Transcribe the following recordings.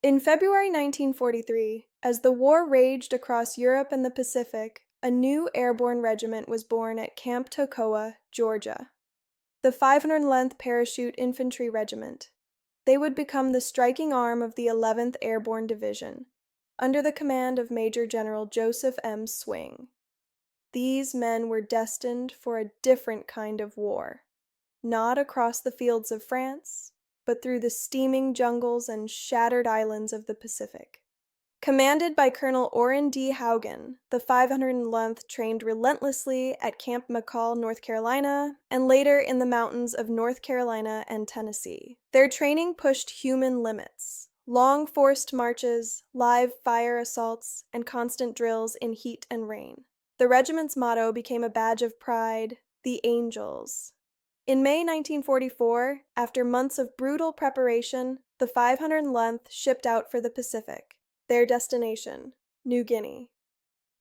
In February 1943, as the war raged across Europe and the Pacific, a new airborne regiment was born at Camp Toccoa, Georgia. The 511th Parachute Infantry Regiment. They would become the striking arm of the 11th Airborne Division, under the command of Major General Joseph M. Swing. These men were destined for a different kind of war, not across the fields of France, but through the steaming jungles and shattered islands of the Pacific. Commanded by Colonel Orrin D. Haugen, the 511th trained relentlessly at Camp McCall, North Carolina, and later in the mountains of North Carolina and Tennessee. Their training pushed human limits. Long forced marches, live fire assaults, and constant drills in heat and rain. The regiment's motto became a badge of pride, the Angels. In May 1944, after months of brutal preparation, the 511th shipped out for the Pacific. Their destination, New Guinea.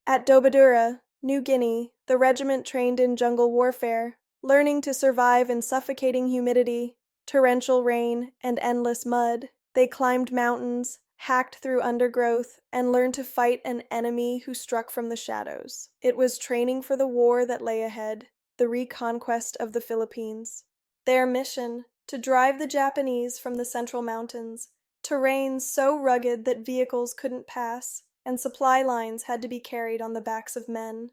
At Dobadura, New Guinea, the regiment trained in jungle warfare, learning to survive in suffocating humidity, torrential rain, and endless mud. They climbed mountains, hacked through undergrowth, and learned to fight an enemy who struck from the shadows. It was training for the war that lay ahead, the reconquest of the Philippines. Their mission, to drive the Japanese from the Central Mountains, terrain so rugged that vehicles couldn't pass, and supply lines had to be carried on the backs of men.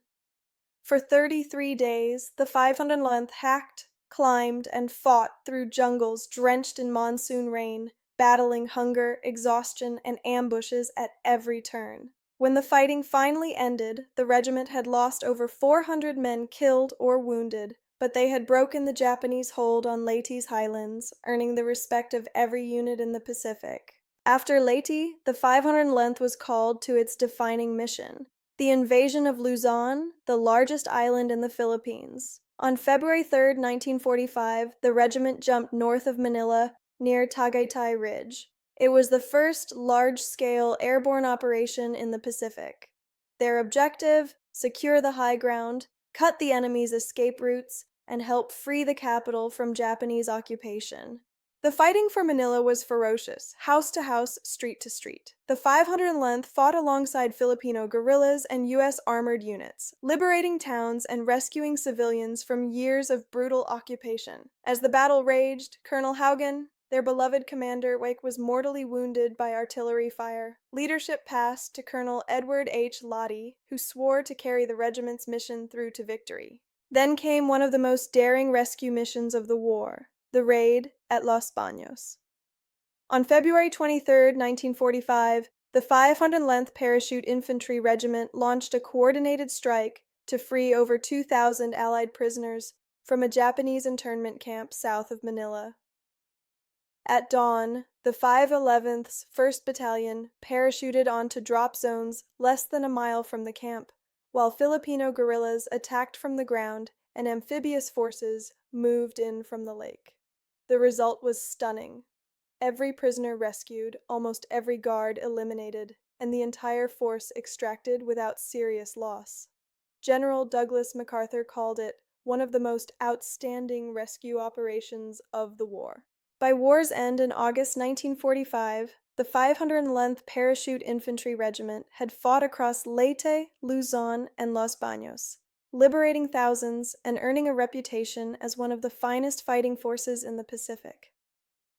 For 33 days, the 511th hacked, climbed, and fought through jungles drenched in monsoon rain, battling hunger, exhaustion, and ambushes at every turn. When the fighting finally ended, the regiment had lost over 400 men killed or wounded, but they had broken the Japanese hold on Leyte's highlands, earning the respect of every unit in the Pacific. After Leyte, the 511th was called to its defining mission, the invasion of Luzon, the largest island in the Philippines. On February 3, 1945, the regiment jumped north of Manila, near Tagaytay Ridge. It was the first large-scale airborne operation in the Pacific. Their objective: secure the high ground, cut the enemy's escape routes, and help free the capital from Japanese occupation. The fighting for Manila was ferocious, house to house, street to street. The 511th fought alongside Filipino guerrillas and U.S. armored units, liberating towns and rescuing civilians from years of brutal occupation. As the battle raged, Colonel Haugen, their beloved commander, was mortally wounded by artillery fire. Leadership passed to Colonel Edward H. Lottie, who swore to carry the regiment's mission through to victory. Then came one of the most daring rescue missions of the war, the raid at Los Baños. On February 23, 1945, the 511th Parachute Infantry Regiment launched a coordinated strike to free over 2,000 Allied prisoners from a Japanese internment camp south of Manila. At dawn, the 511th's 1st Battalion parachuted onto drop zones less than a mile from the camp, while Filipino guerrillas attacked from the ground and amphibious forces moved in from the lake. The result was stunning. Every prisoner rescued, almost every guard eliminated, and the entire force extracted without serious loss. General Douglas MacArthur called it one of the most outstanding rescue operations of the war. By war's end in August 1945, the 511th Parachute Infantry Regiment had fought across Leyte, Luzon, and Los Baños, liberating thousands and earning a reputation as one of the finest fighting forces in the Pacific.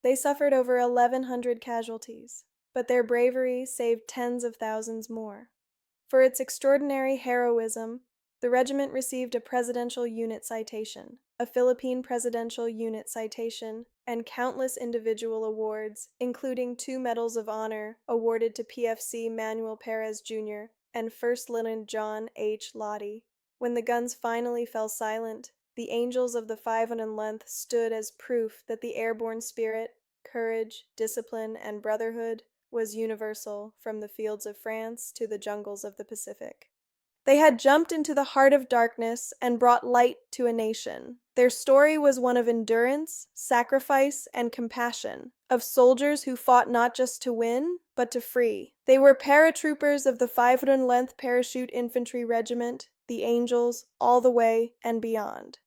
They suffered over 1,100 casualties, but their bravery saved tens of thousands more. For its extraordinary heroism, the regiment received a Presidential Unit Citation, a Philippine Presidential Unit Citation, and countless individual awards, including 2 Medals of Honor awarded to PFC Manuel Perez Jr. and First Lieutenant John H. Lottie. When the guns finally fell silent, the Angels of the 511th stood as proof that the airborne spirit, courage, discipline, and brotherhood was universal from the fields of France to the jungles of the Pacific. They had jumped into the heart of darkness and brought light to a nation. Their story was one of endurance, sacrifice, and compassion, of soldiers who fought not just to win, but to free. They were paratroopers of the 511th Parachute Infantry Regiment, the Angels, all the way and beyond.